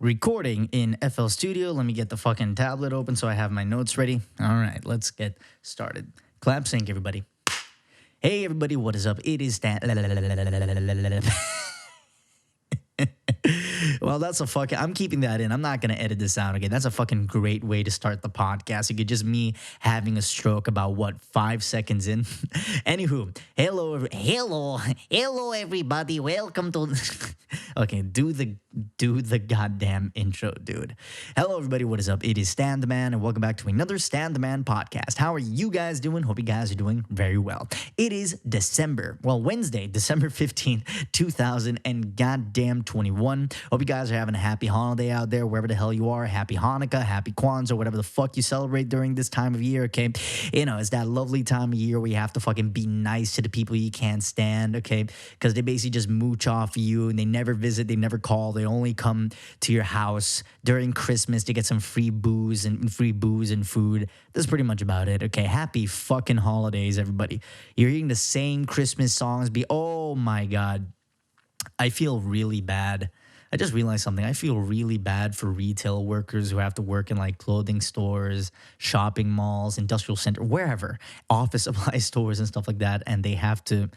recording in FL Studio. Let me get the fucking tablet open so I have my notes ready. All right, let's get started. Clap sync, everybody. Hey, everybody, what is up? It is Stan. Well, that's a fucking... I'm keeping that in. I'm not going to edit this out again. That's a fucking great way to start the podcast. It could just me having a stroke about, 5 seconds in? Anywho, hello, everybody. Welcome to... Okay, do the goddamn intro, dude. Hello, everybody. What is up? It is Stan the Man, and welcome back to another Stan the Man podcast. How are you guys doing? Hope you guys are doing very well. It is Wednesday, December 15th, 2000 and goddamn 21. Hope you guys are having a happy holiday out there, wherever the hell you are. Happy Hanukkah, happy Kwanzaa, whatever the fuck you celebrate during this time of year, okay? You know, it's that lovely time of year where you have to fucking be nice to the people you can't stand, okay? Because they basically just mooch off you, and they never visit, they never call, they only come to your house during Christmas to get some free booze and food. That's pretty much about it, okay? Happy fucking holidays, everybody. You're hearing the same Christmas songs oh my God. I feel really bad. I just realized something. I feel really bad for retail workers who have to work in like clothing stores, shopping malls, industrial center, wherever, office supply stores and stuff like that. And they have to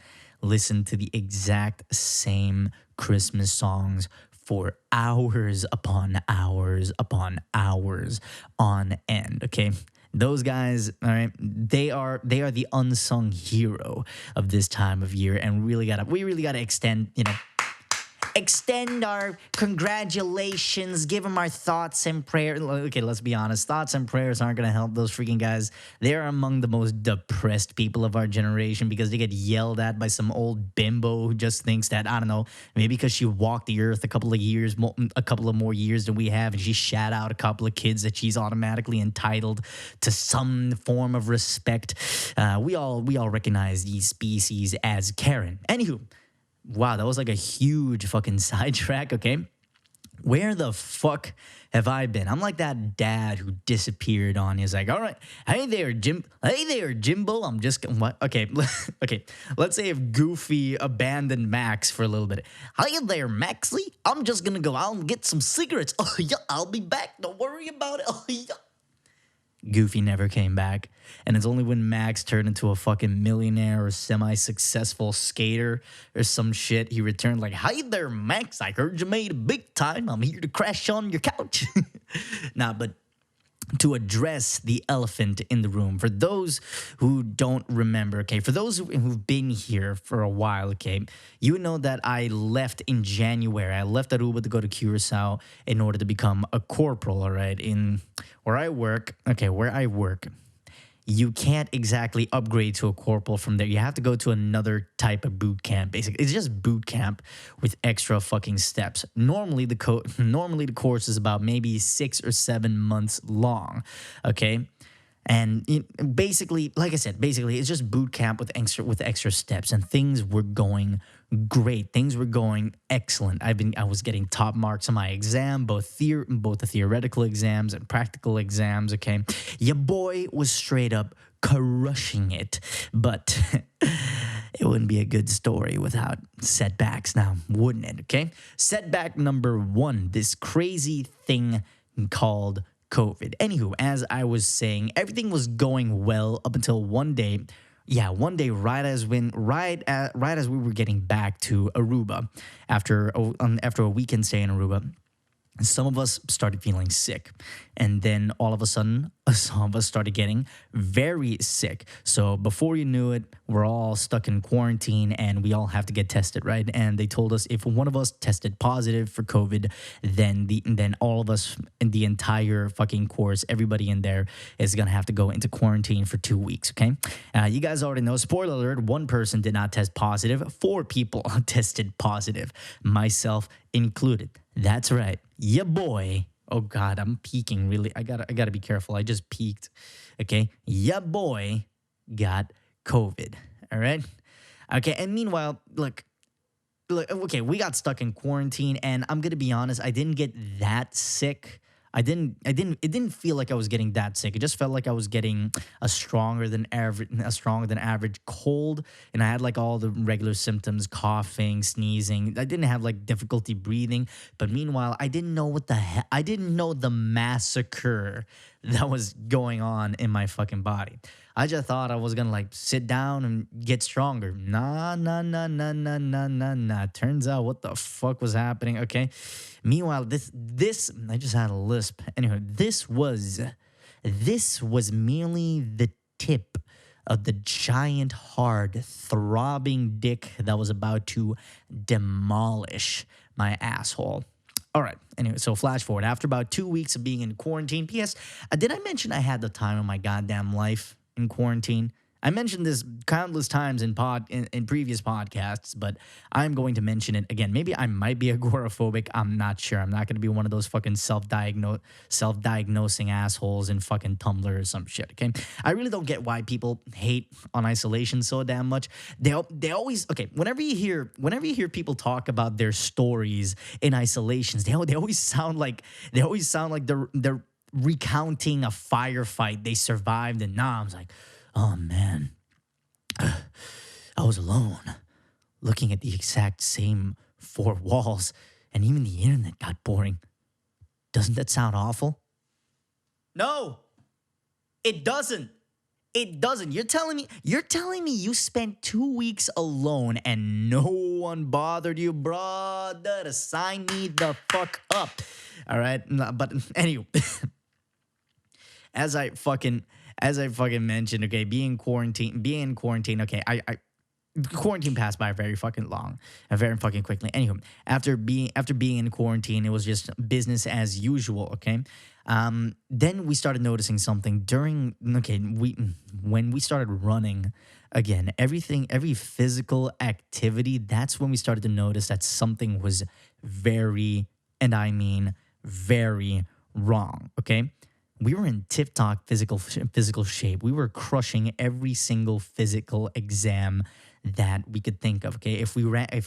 listen to the exact same Christmas songs for hours upon hours upon hours on end. Okay. Those guys, all right, they are the unsung hero of this time of year, and we really gotta extend our congratulations, give them our thoughts and prayers. Okay, let's be honest. Thoughts and prayers aren't going to help those freaking guys. They're among the most depressed people of our generation because they get yelled at by some old bimbo who just thinks that, I don't know, maybe because she walked the earth a couple of more years than we have, and she shat out a couple of kids that she's automatically entitled to some form of respect. We all recognize these species as Karen. Anywho, wow, that was like a huge fucking sidetrack, okay? Where the fuck have I been? I'm like that dad who disappeared on. He's like, all right, hey there, Jimbo. I'm just, what? Okay, okay. Let's say if Goofy abandoned Max for a little bit. Hey there, Maxie. I'm just gonna go out and get some cigarettes. Oh, yeah, I'll be back. Don't worry about it. Oh, yeah. Goofy never came back. And it's only when Max turned into a fucking millionaire or semi-successful skater or some shit, he returned like, hey there, Max, I heard you made it big time. I'm here to crash on your couch. Nah, but to address the elephant in the room, for those who don't remember, okay, for those who've been here for a while, okay, you know that I left in January. I left Aruba to go to Curacao in order to become a corporal, all right, where I work, you can't exactly upgrade to a corporal from there. You have to go to another type of boot camp, basically. It's just boot camp with extra fucking steps. Normally, the course is about maybe 6 or 7 months long, okay? And basically, like I said, it's just boot camp with extra steps, and things were going great. Things were going excellent. I was getting top marks on my exam, both the theoretical exams and practical exams. Okay, your boy was straight up crushing it, but it wouldn't be a good story without setbacks, now, wouldn't it? Okay, setback number 1: this crazy thing called COVID. Anywho, as I was saying, everything was going well up until one day. Yeah, one day, right as we were getting back to Aruba after a weekend stay in Aruba, some of us started feeling sick, and then all of a sudden, some of us started getting very sick. So before you knew it, we're all stuck in quarantine, and we all have to get tested, right? And they told us if one of us tested positive for COVID, then all of us in the entire fucking course, everybody in there is gonna have to go into quarantine for 2 weeks. Okay, you guys already know. Spoiler alert: one person did not test positive. 4 people tested positive, myself included. That's right. Ya boy. Oh God, I'm peeking really. I gotta be careful. I just peeked. Okay. Ya boy got COVID. All right. Okay. And meanwhile, look, okay, we got stuck in quarantine, and I'm gonna be honest, I didn't get that sick. It didn't feel like I was getting that sick. It just felt like I was getting a stronger than average cold, and I had like all the regular symptoms: coughing, sneezing. I didn't have like difficulty breathing, but meanwhile, I didn't know what the hell. I didn't know the massacre that was going on in my fucking body. I just thought I was gonna like sit down and get stronger. Nah, nah, nah, nah, nah, nah, nah, nah. Turns out what the fuck was happening. Okay. Meanwhile, this I just had a lisp. Anyway, this was merely the tip of the giant, hard, throbbing dick that was about to demolish my asshole. All right. Anyway, so flash forward. After about 2 weeks of being in quarantine, P.S. Did I mention I had the time of my goddamn life in quarantine? I mentioned this countless times in previous podcasts, but I'm going to mention it again. Maybe I might be agoraphobic. I'm not sure. I'm not going to be one of those fucking self-diagnosing assholes in fucking Tumblr or some shit. Okay, I really don't get why people hate on isolation so damn much. They always okay. Whenever you hear people talk about their stories in isolations, they always sound like they're recounting a firefight they survived. And nah, I was like, oh man, I was alone, looking at the exact same four walls, and even the internet got boring. Doesn't that sound awful? No, it doesn't. It doesn't. You're telling me you spent 2 weeks alone and no one bothered you, brother? Sign me the fuck up. All right, no, but anyway, as I fucking mentioned, okay, being in quarantine, okay, I quarantine passed by very fucking quickly. Anyway, after being in quarantine, it was just business as usual, okay? Then we started noticing something when we started running again, every physical activity, that's when we started to notice that something was very, and I mean very wrong, okay? We were in tip-top physical shape. We were crushing every single physical exam that we could think of. Okay, if we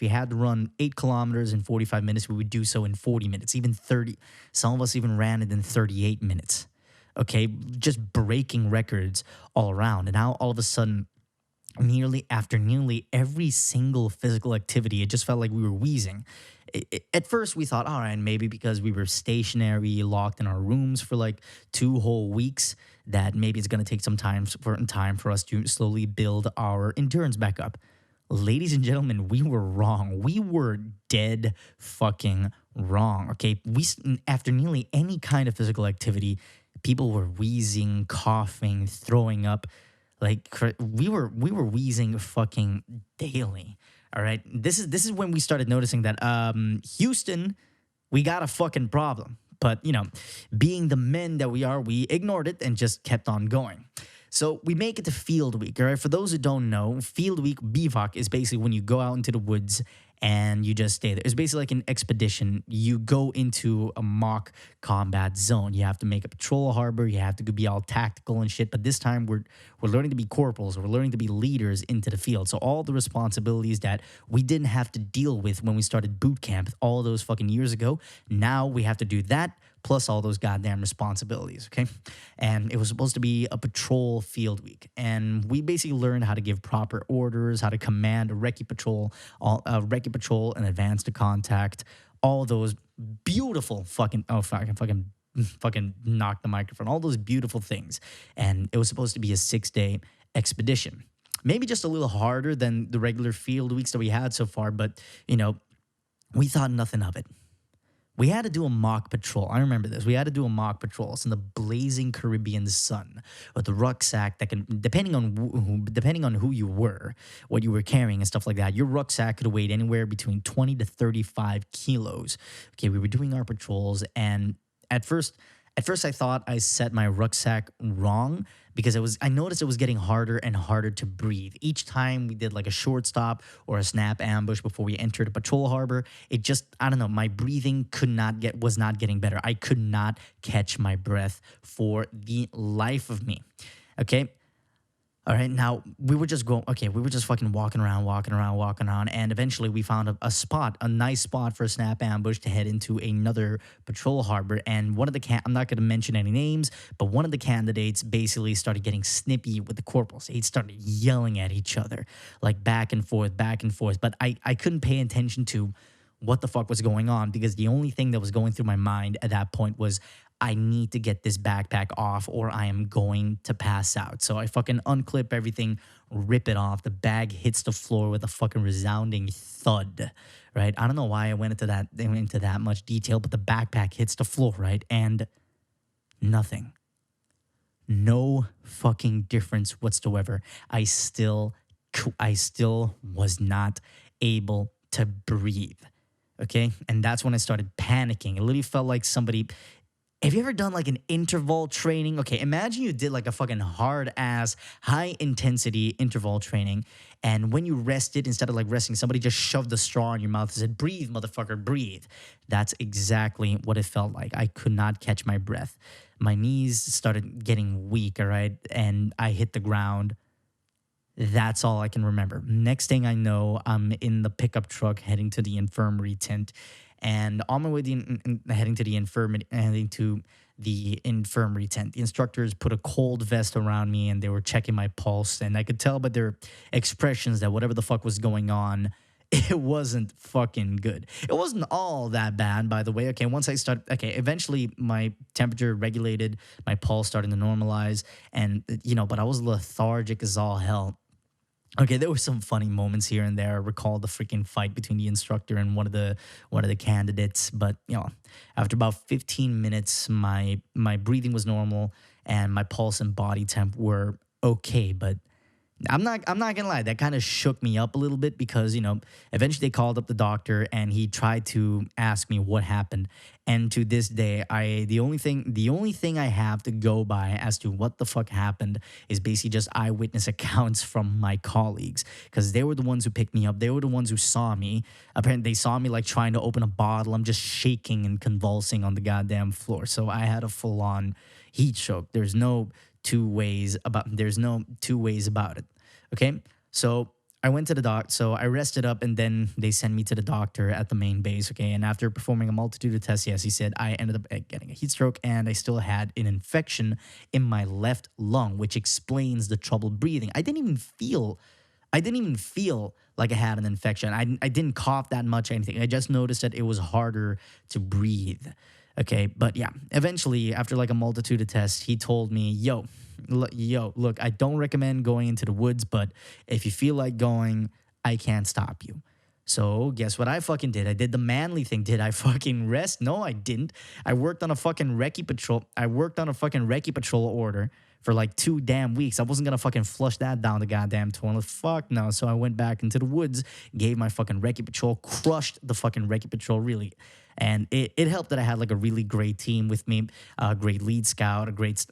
had to run 8 kilometers in 45 minutes, we would do so in 40 minutes, even 30. Some of us even ran it in 38 minutes. Okay, just breaking records all around. And now all of a sudden, nearly every single physical activity, it just felt like we were wheezing. At first, we thought, all right, maybe because we were stationary, locked in our rooms for like 2 whole weeks, that maybe it's going to take some time for us to slowly build our endurance back up. Ladies and gentlemen, we were wrong. We were dead fucking wrong. Okay, after nearly any kind of physical activity, people were wheezing, coughing, throwing up. Like we were wheezing fucking daily. All right. This is when we started noticing that Houston, we got a fucking problem. But, being the men that we are, we ignored it and just kept on going. So we make it to Field Week, all right? For those who don't know, Field Week, bivouac, is basically when you go out into the woods and you just stay there. It's basically like an expedition. You go into a mock combat zone. You have to make a patrol harbor. You have to be all tactical and shit. But this time we're learning to be corporals. We're learning to be leaders into the field. So all the responsibilities that we didn't have to deal with when we started boot camp all those fucking years ago, now we have to do that plus all those goddamn responsibilities, okay? And it was supposed to be a patrol field week. And we basically learned how to give proper orders, how to command a recce patrol, and advance to contact, all those beautiful fucking knock the microphone, all those beautiful things. And it was supposed to be a 6-day expedition. Maybe just a little harder than the regular field weeks that we had so far, but, we thought nothing of it. We had to do a mock patrol. I remember this. We had to do a mock patrol. It's in the blazing Caribbean sun with the rucksack that can, depending on who you were, what you were carrying and stuff like that, your rucksack could weigh anywhere between 20 to 35 kilos. Okay, we were doing our patrols, and at first I thought I set my rucksack wrong because I noticed it was getting harder and harder to breathe. Each time we did like a short stop or a snap ambush before we entered a patrol harbor, it just, I don't know, my breathing was not getting better. I could not catch my breath for the life of me. Okay? All right, now we were just going. Okay, we were just fucking walking around, and eventually we found a spot, a nice spot for a snap ambush to head into another patrol harbor. And one of the I'm not going to mention any names, but one of the candidates basically started getting snippy with the corporals. They started yelling at each other, like back and forth, back and forth. But I couldn't pay attention to what the fuck was going on because the only thing that was going through my mind at that point was I need to get this backpack off or I am going to pass out. So I fucking unclip everything, rip it off. The bag hits the floor with a fucking resounding thud, right? I don't know why I went into that much detail, but the backpack hits the floor, right? And nothing. No fucking difference whatsoever. I still was not able to breathe. Okay? And that's when I started panicking. It literally felt like somebody. Have you ever done like an interval training? Okay, imagine you did like a fucking hard ass, high intensity interval training. And when you rested, instead of like resting, somebody just shoved the straw in your mouth and said, breathe, motherfucker, breathe. That's exactly what it felt like. I could not catch my breath. My knees started getting weak, all right? And I hit the ground. That's all I can remember. Next thing I know, I'm in the pickup truck heading to the infirmary tent. And on my way heading to the infirmary tent, the instructors put a cold vest around me and they were checking my pulse. And I could tell by their expressions that whatever the fuck was going on, it wasn't fucking good. It wasn't all that bad, by the way. Okay, eventually my temperature regulated, my pulse started to normalize, and but I was lethargic as all hell. Okay, there were some funny moments here and there. I recall the freaking fight between the instructor and one of the candidates. But after about 15 minutes, my breathing was normal and my pulse and body temp were okay. But I'm not gonna lie, that kind of shook me up a little bit because eventually they called up the doctor and he tried to ask me what happened. And to this day, the only thing I have to go by as to what the fuck happened is basically just eyewitness accounts from my colleagues because they were the ones who picked me up. They were the ones who saw me. Apparently, they saw me like trying to open a bottle. I'm just shaking and convulsing on the goddamn floor. So I had a full on heat stroke. There's no two ways about it. Okay? So I went to the doc. So I rested up and then they sent me to the doctor at the main base. Okay. And after performing a multitude of tests, yes, he said I ended up getting a heat stroke and I still had an infection in my left lung, which explains the trouble breathing. I didn't even feel like I had an infection. I didn't cough that much or anything. I just noticed that it was harder to breathe. Okay, but yeah, eventually, after like a multitude of tests, he told me, look, I don't recommend going into the woods, but if you feel like going, I can't stop you. So guess what I fucking did? I did the manly thing. Did I fucking rest? No, I didn't. I worked on a fucking recce patrol order for like 2 damn weeks. I wasn't gonna fucking flush that down the goddamn toilet. Fuck no. So I went back into the woods, gave my fucking recce patrol, crushed the fucking recce patrol really. And it helped that I had like a really great team with me, a great lead scout, a great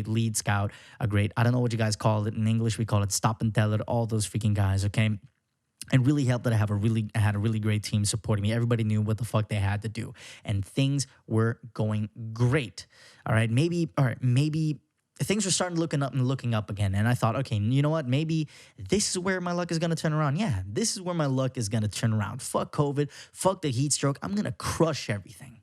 lead scout, I don't know what you guys call it in English. We call it stop and teller, all those freaking guys, okay? And really helped that I had a really great team supporting me. Everybody knew what the fuck they had to do. And things were going great. All right, maybe things were starting looking up again. And I thought, okay, you know what? Maybe this is where my luck is going to turn around. Yeah, this is where my luck is going to turn around. Fuck COVID. Fuck the heat stroke. I'm going to crush everything.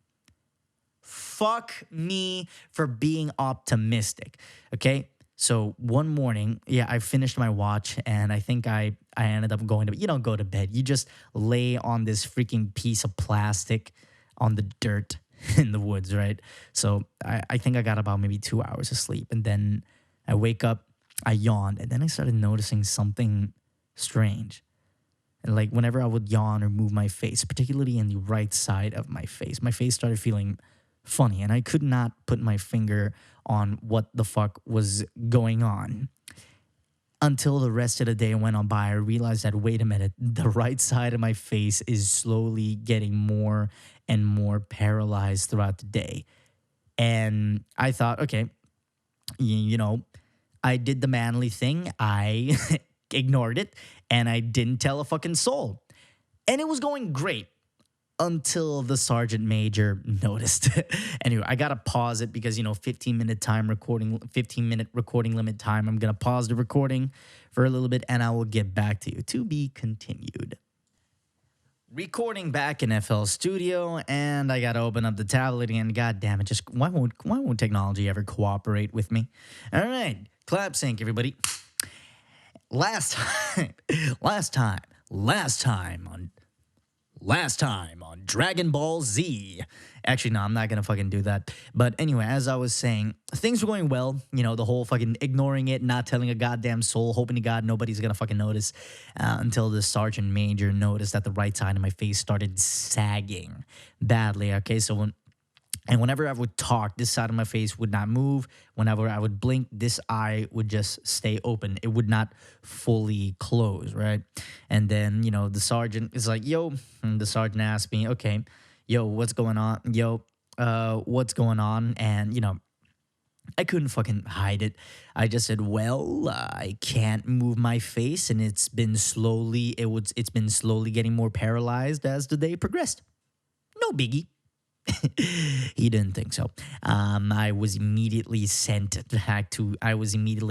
Fuck me for being optimistic. Okay? So one morning, I finished my watch and I think I ended up going to, you don't go to bed. You just lay on this freaking piece of plastic on the dirt in the woods, right? So I think I got about maybe 2 hours of sleep. And then I wake up, I yawned, and then I started noticing something strange. And like whenever I would yawn or move my face, particularly in the right side of my face started feeling funny. And I could not put my finger on what the fuck was going on. Until the rest of the day went on by, I realized that, wait a minute, the right side of my face is slowly getting more and more paralyzed throughout the day. And I thought, okay, I did the manly thing. I ignored it and I didn't tell a fucking soul. And it was going great. until the sergeant major noticed. Anyway, I gotta pause it because 15-minute recording limit time. I'm gonna pause the recording for a little bit and I will get back to you. To be continued. Recording back in FL Studio, and I gotta open up the tablet again. God damn it! Just why won't technology ever cooperate with me? All right, clap sync, everybody. Last time, last time on Dragon Ball Z. Actually, no, I'm not gonna fucking do that. But anyway, as I was saying, things were going well. The whole fucking ignoring it, not telling a goddamn soul, hoping to God nobody's gonna fucking notice, until the sergeant major noticed that the right side of my face started sagging badly. Okay, so whenever I would talk, this side of my face would not move. Whenever I would blink, this eye would just stay open. It would not fully close, right? And then, the sergeant is like, yo, and the sergeant asked me, okay, yo, what's going on? Yo, what's going on? And, I couldn't fucking hide it. I just said, well, I can't move my face, and it's been slowly getting more paralyzed as the day progressed. No biggie. He didn't think so. I was immediately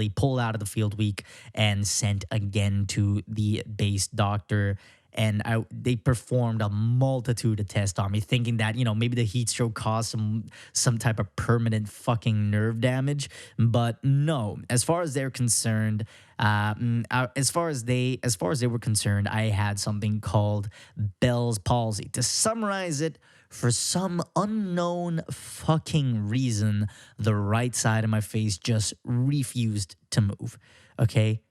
pulled out of the field week and sent again to the base doctor. And they performed a multitude of tests on me, thinking that maybe the heat stroke caused some type of permanent fucking nerve damage. But no, as far as they're concerned, as far as they were concerned, I had something called Bell's palsy. To summarize it, for some unknown fucking reason, the right side of my face just refused to move. Okay.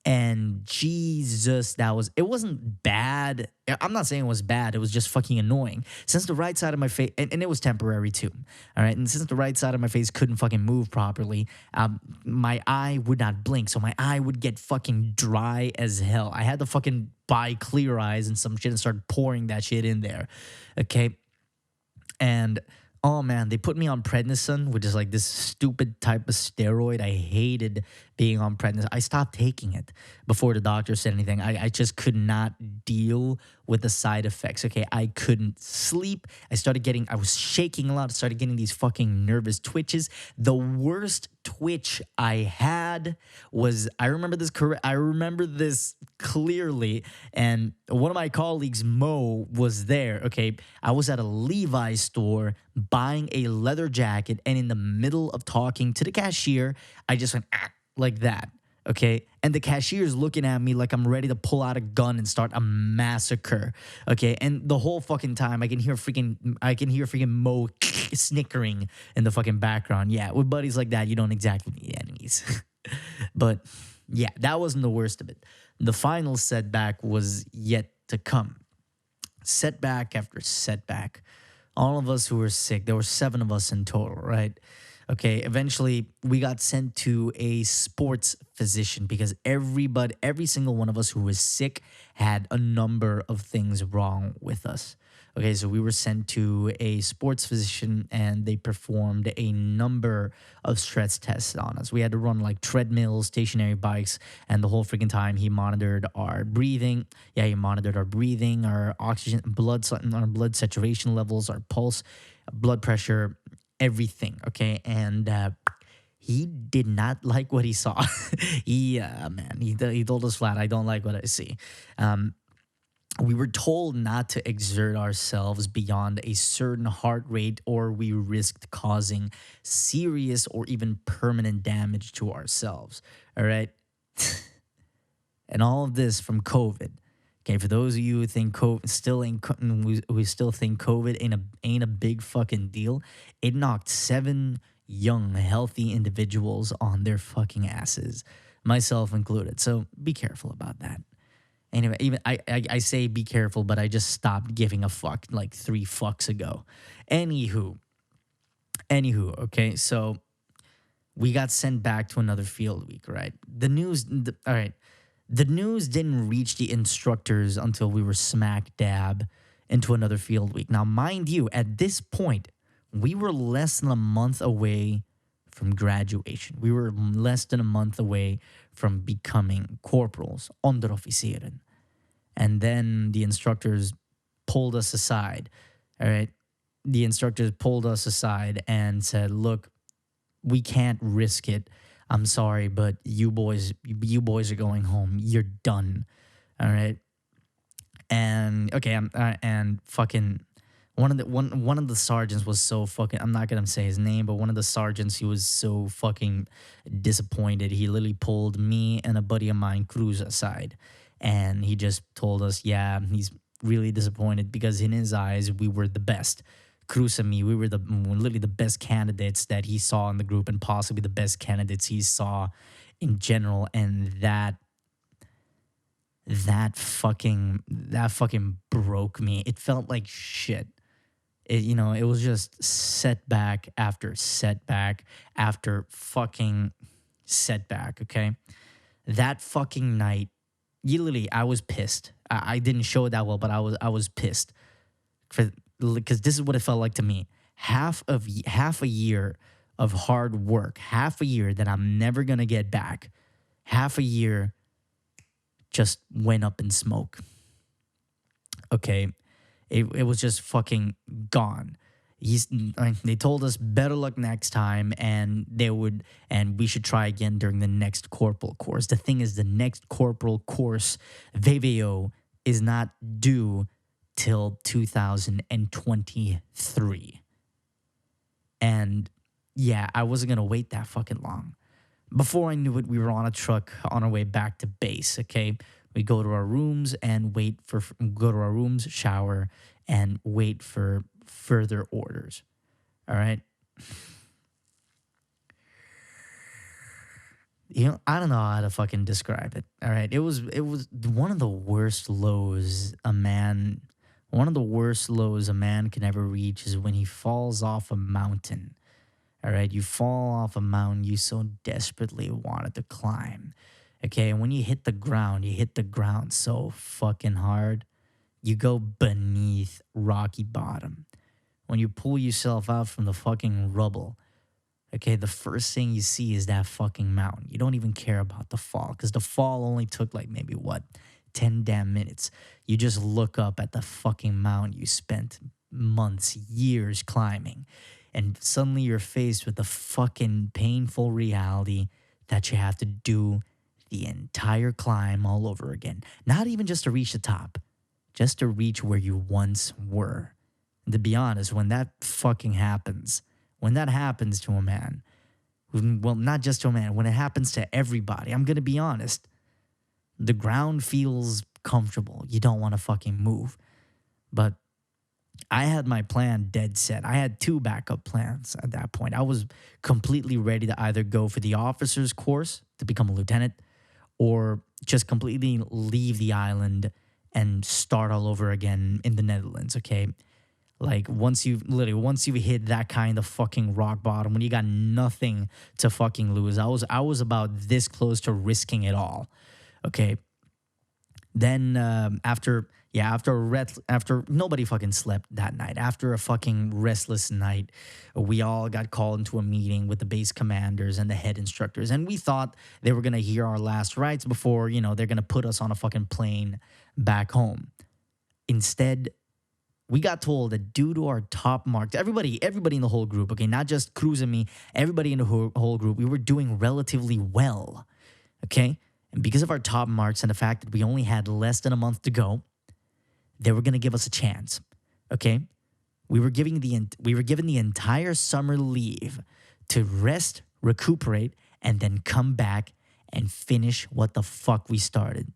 And Jesus, it wasn't bad. I'm not saying it was bad. It was just fucking annoying. Since the right side of my face, and it was temporary too. All right. And since the right side of my face couldn't fucking move properly, my eye would not blink. So my eye would get fucking dry as hell. I had to fucking buy Clear Eyes and some shit and start pouring that shit in there. Okay. And oh man, they put me on prednisone, which is like this stupid type of steroid. I hated being on prednisone. I stopped taking it before the doctor said anything. I just could not deal with the side effects. Okay, I couldn't sleep. I was shaking a lot. I started getting these fucking nervous twitches. The worst twitch I had was, I remember this clearly, and one of my colleagues, Mo, was there. Okay, I was at a Levi's store buying a leather jacket, and in the middle of talking to the cashier, I just went like that. Okay, and the cashier's looking at me like I'm ready to pull out a gun and start a massacre. Okay, and the whole fucking time I can hear freaking Mo snickering in the fucking background. Yeah, with buddies like that, you don't exactly need enemies. But yeah, that wasn't the worst of it. The final setback was yet to come. Setback after setback. All of us who were sick, there were 7 of us in total, right? Okay, eventually we got sent to a sports physician because every single one of us who was sick had a number of things wrong with us. Okay, so we were sent to a sports physician and they performed a number of stress tests on us. We had to run like treadmills, stationary bikes, and the whole freaking time he monitored our breathing. Yeah, he monitored our breathing, our oxygen, our blood saturation levels, our pulse, blood pressure, everything. Okay, and he did not like what he saw. He told us flat, I don't like what I see. We were told not to exert ourselves beyond a certain heart rate, or we risked causing serious or even permanent damage to ourselves. All right. And all of this from COVID. Okay, for those of you who think COVID still think COVID ain't a big fucking deal, it knocked 7 young, healthy individuals on their fucking asses, myself included. So be careful about that. Anyway, even I say be careful, but I just stopped giving a fuck like 3 fucks ago. Anywho, okay, so we got sent back to another field week, right? The news didn't reach the instructors until we were smack dab into another field week. Now, mind you, at this point, we were less than a month away from graduation. We were less than a month away from becoming corporals, Onderofficieren. And then the instructors pulled us aside. All right. The instructors pulled us aside and said, look, we can't risk it. I'm sorry, but you boys are going home. You're done. All right. And okay, and fucking one of the sergeants was so fucking, I'm not gonna say his name, but one of the sergeants, he was so fucking disappointed. He literally pulled me and a buddy of mine, Cruz, aside, and he just told us, yeah, he's really disappointed because in his eyes we were the best. Cruz and me, we were literally the best candidates that he saw in the group, and possibly the best candidates he saw in general, and that fucking broke me. It felt like shit. It was just setback after setback after fucking setback, okay? That fucking night, literally, I was pissed. I didn't show it that well, but I was pissed. Because this is what it felt like to me. Half a year of hard work, half a year that I'm never going to get back, half a year just went up in smoke. Okay, it was just fucking gone. They told us better luck next time, and we should try again during the next corporal course. The thing is, the next corporal course, VVO, is not due till 2023. And yeah, I wasn't gonna wait that fucking long. Before I knew it, we were on a truck on our way back to base, okay? We go to our rooms, shower, and wait for further orders. All right? I don't know how to fucking describe it. All right? It was one of the worst lows a man can ever reach is when he falls off a mountain. All right, you fall off a mountain you so desperately wanted to climb. Okay, and when you hit the ground so fucking hard, you go beneath rocky bottom. When you pull yourself out from the fucking rubble, okay, the first thing you see is that fucking mountain. You don't even care about the fall, because the fall only took like maybe 10 damn minutes. You just look up at the fucking mountain you spent months, years climbing. And suddenly you're faced with the fucking painful reality that you have to do the entire climb all over again. Not even just to reach the top, just to reach where you once were. And to be honest, when that happens to a man, well, not just to a man, when it happens to everybody, I'm going to be honest, the ground feels comfortable. You don't want to fucking move. But I had my plan dead set. I had 2 backup plans at that point. I was completely ready to either go for the officer's course to become a lieutenant or just completely leave the island and start all over again in the Netherlands, okay? Like once you hit that kind of fucking rock bottom, when you got nothing to fucking lose, I was about this close to risking it all, okay? Then after nobody fucking slept that night, after a fucking restless night, we all got called into a meeting with the base commanders and the head instructors, and we thought they were gonna hear our last rites before they're gonna put us on a fucking plane back home. Instead, we got told that due to our top marks, everybody in the whole group, okay, not just Cruz and me, everybody in the whole group, we were doing relatively well, okay? And because of our top marks and the fact that we only had less than a month to go, they were going to give us a chance, okay? We were given the entire summer leave to rest, recuperate, and then come back and finish what the fuck we started.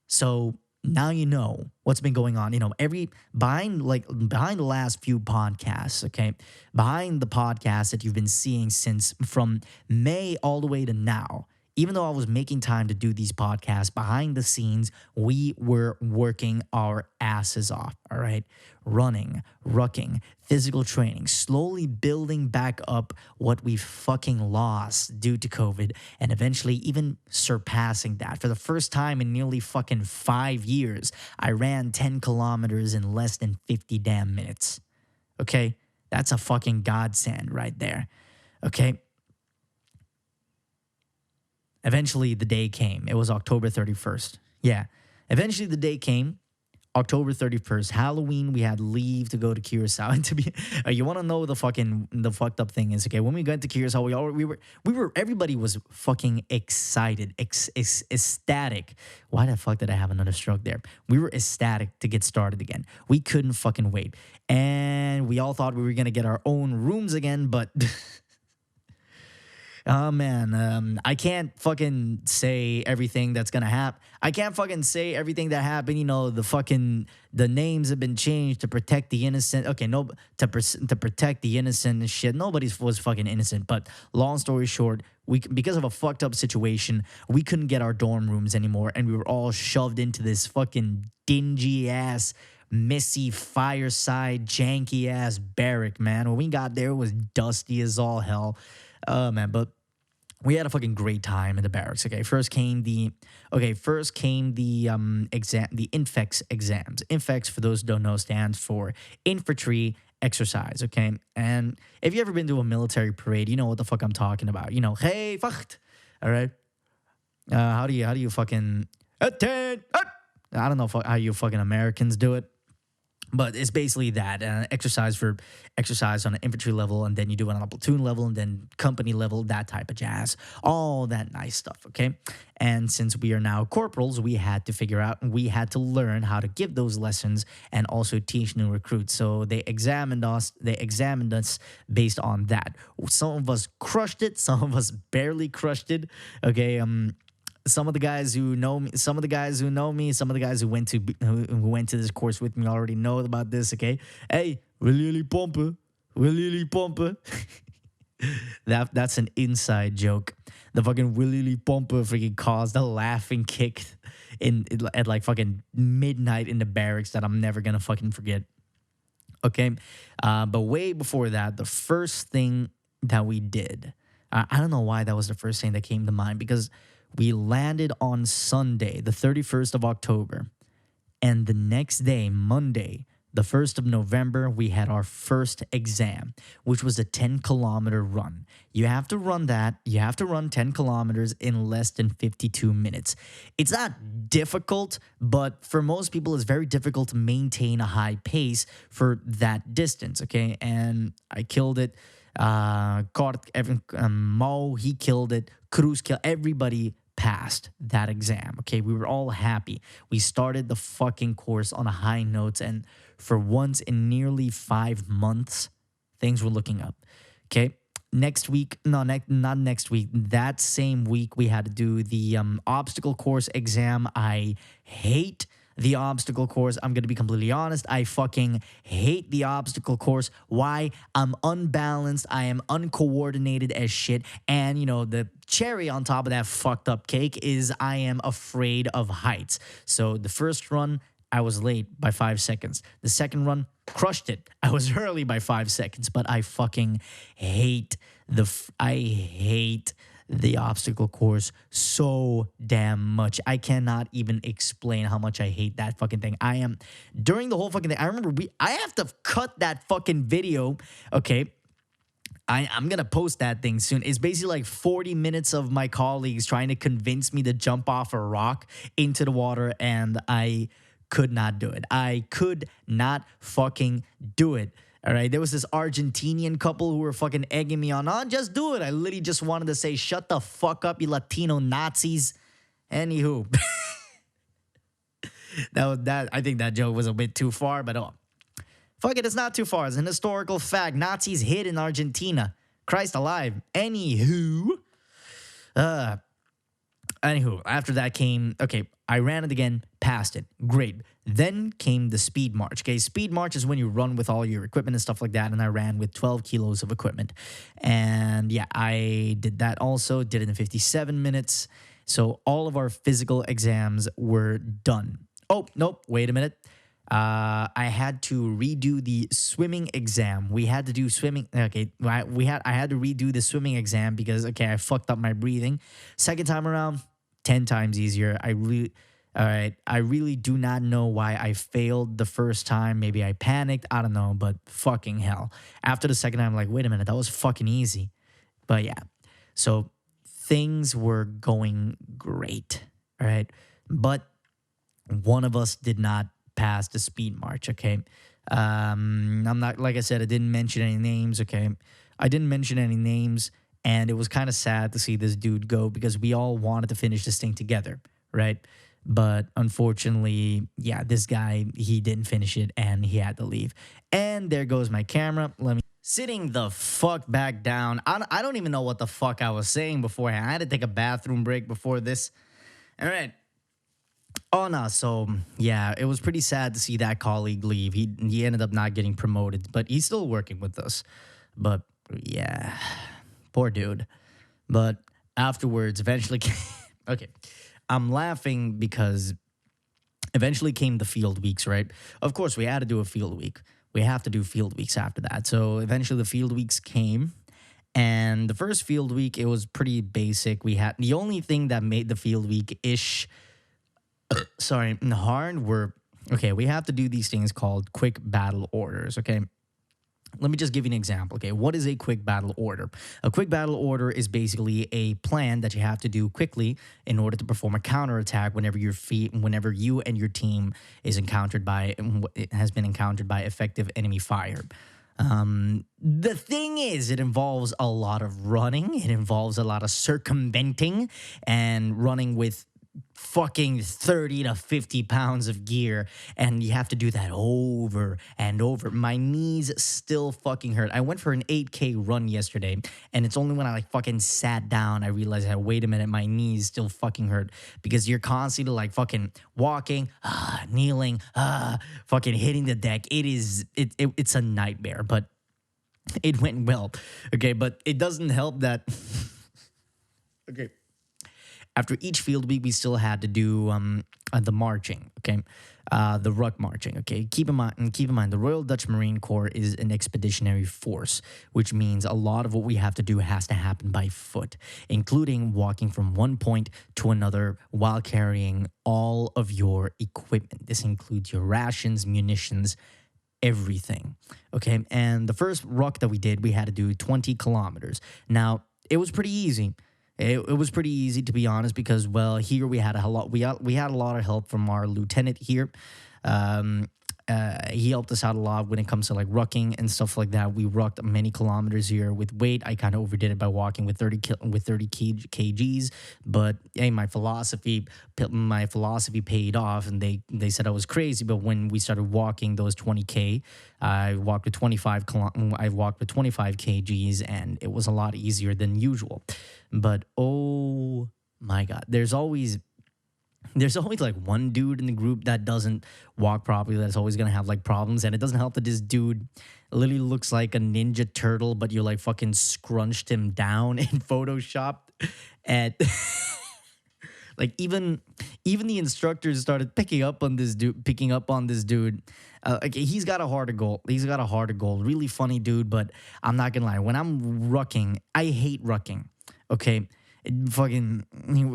So now you know what's been going on. Behind the last few podcasts, okay? Behind the podcast that you've been seeing since from May all the way to now, even though I was making time to do these podcasts, behind the scenes, we were working our asses off, all right? Running, rucking, physical training, slowly building back up what we fucking lost due to COVID, and eventually even surpassing that. For the first time in nearly fucking 5 years, I ran 10 kilometers in less than 50 damn minutes, okay? That's a fucking godsend right there, okay? Eventually, the day came. It was October 31st. Yeah. Eventually, the day came. October 31st, Halloween, we had leave to go to Curacao. And to be, you want to know the fucked up thing is, okay, when we got to Curacao, everybody was fucking excited, ecstatic. Why the fuck did I have another stroke there? We were ecstatic to get started again. We couldn't fucking wait. And we all thought we were going to get our own rooms again, but oh man, I can't fucking say everything that's gonna happen. I can't fucking say everything that happened. You know, the names have been changed to protect the innocent. Okay, no, to protect the innocent and shit. Nobody was fucking innocent. But long story short, because of a fucked up situation, we couldn't get our dorm rooms anymore, and we were all shoved into this fucking dingy ass, messy, fireside, janky ass barrack. Man, when we got there, it was dusty as all hell. Oh man, but we had a fucking great time in the barracks. Okay, first came the exam, the infex exams. Infex, for those who don't know, stands for infantry exercise. Okay, and if you ever been to a military parade, you know what the fuck I'm talking about. You know, hey, fuck. All right. How do you fucking attend? I don't know how you fucking Americans do it. But it's basically that exercise on an infantry level, and then you do it on a platoon level, and then company level, that type of jazz, all that nice stuff. Okay, and since we are now corporals, we had to learn how to give those lessons and also teach new recruits. So they examined us based on that. Some of us crushed it, some of us barely crushed it. Okay, some of the guys who know me, some of the guys who went to this course with me already know about this. Okay, hey, wil jullie pompen? That's an inside joke. The fucking wil jullie pompen freaking caused a laughing kick at like fucking midnight in the barracks that I'm never gonna fucking forget. Okay, but way before that, the first thing that we did, I don't know why that was the first thing that came to mind, because we landed on Sunday, the 31st of October. And the next day, Monday, the 1st of November, we had our first exam, which was a 10-kilometer run. You have to run that. You have to run 10 kilometers in less than 52 minutes. It's not difficult, but for most people, it's very difficult to maintain a high pace for that distance, okay? And I killed it. Mo, he killed it. Cruz killed. Everybody passed that exam. Okay, we were all happy. We started the fucking course on a high note, and for once in nearly 5 months, things were looking up. Okay, not next week. That same week, we had to do the obstacle course exam. I hate the obstacle course. I'm going to be completely honest. I fucking hate the obstacle course. Why? I'm unbalanced. I am uncoordinated as shit. And, you know, the cherry on top of that fucked up cake is I am afraid of heights. So the first run, I was late by 5 seconds. The second run, crushed it. I was early by 5 seconds. But I fucking hate the obstacle course so damn much. I cannot even explain how much I hate that fucking thing. During the whole fucking thing, I remember I have to cut that fucking video, okay? I'm going to post that thing soon. It's basically like 40 minutes of my colleagues trying to convince me to jump off a rock into the water, and I could not do it. I could not fucking do it. All right, there was this Argentinian couple who were fucking egging me on. Oh, just do it. I literally just wanted to say, shut the fuck up, you Latino Nazis. Anywho. I think that joke was a bit too far, but fuck it, it's not too far. It's an historical fact. Nazis hid in Argentina. Christ alive. Anywho, after that came, okay, I ran it again, passed it. Great. Then came the speed march. Okay, speed march is when you run with all your equipment and stuff like that, and I ran with 12 kilos of equipment. And yeah, I did that also, did it in 57 minutes. So all of our physical exams were done. Oh, nope, wait a minute. I had to redo the swimming exam. We had to do swimming. Okay, I had to redo the swimming exam because, okay, I fucked up my breathing. Second time around, 10 times easier. I really do not know why I failed the first time. Maybe I panicked. I don't know, but fucking hell. After the second time, I'm like, wait a minute, that was fucking easy. But yeah, so things were going great, all right? But one of us did not past the speed march. Okay, I'm not, like I said, I didn't mention any names. Okay, I didn't mention any names, and it was kind of sad to see this dude go because we all wanted to finish this thing together, right? But unfortunately, yeah, this guy, he didn't finish it and he had to leave. And there goes my camera. Let me sitting the fuck back down. I don't even know what the fuck I was saying beforehand. I had to take a bathroom break before this. All right. Oh no, so yeah, it was pretty sad to see that colleague leave. He ended up not getting promoted, but he's still working with us. But yeah, poor dude. But afterwards, eventually, okay, I'm laughing because eventually came the field weeks, right? Of course, we had to do a field week. We have to do field weeks after that. So eventually, the field weeks came. And the first field week, it was pretty basic. We had the only thing that made the field week ish, sorry, hard were okay. We have to do these things called quick battle orders. Okay, let me just give you an example. Okay, what is a quick battle order? A quick battle order is basically a plan that you have to do quickly in order to perform a counterattack whenever whenever you and your team is encountered by it has been encountered by effective enemy fire. The thing is, it involves a lot of running. It involves a lot of circumventing and running with fucking 30 to 50 pounds of gear, and you have to do that over and over. My knees still fucking hurt. I went for an 8K run yesterday, and it's only when I like fucking sat down I realized, wait a minute, my knees still fucking hurt because you're constantly like fucking walking, kneeling, fucking hitting the deck. It's a nightmare, but it went well. Okay, but it doesn't help that okay, after each field week, we still had to do the marching, okay, the ruck marching, okay. Keep in mind, the Royal Dutch Marine Corps is an expeditionary force, which means a lot of what we have to do has to happen by foot, including walking from one point to another while carrying all of your equipment. This includes your rations, munitions, everything, okay. And the first ruck that we did, we had to do 20 kilometers. Now, it was pretty easy. It was pretty easy, to be honest, because, well, here we had a lot. We had a lot of help from our lieutenant here. He helped us out a lot when it comes to like rucking and stuff like that. We rucked many kilometers here with weight. I kind of overdid it by walking with 30 kgs, but hey, my philosophy paid off, and they said I was crazy. But when we started walking those 20K, I walked with 25 kgs, and it was a lot easier than usual. But oh my God, there's always like one dude in the group that doesn't walk properly, that's always gonna have like problems. And it doesn't help that this dude literally looks like a Ninja Turtle, but you like fucking scrunched him down in Photoshop. And like even the instructors started picking up on this dude. Like he's got a heart of gold. Really funny dude, but I'm not gonna lie. When I'm rucking, I hate rucking. Okay. Fucking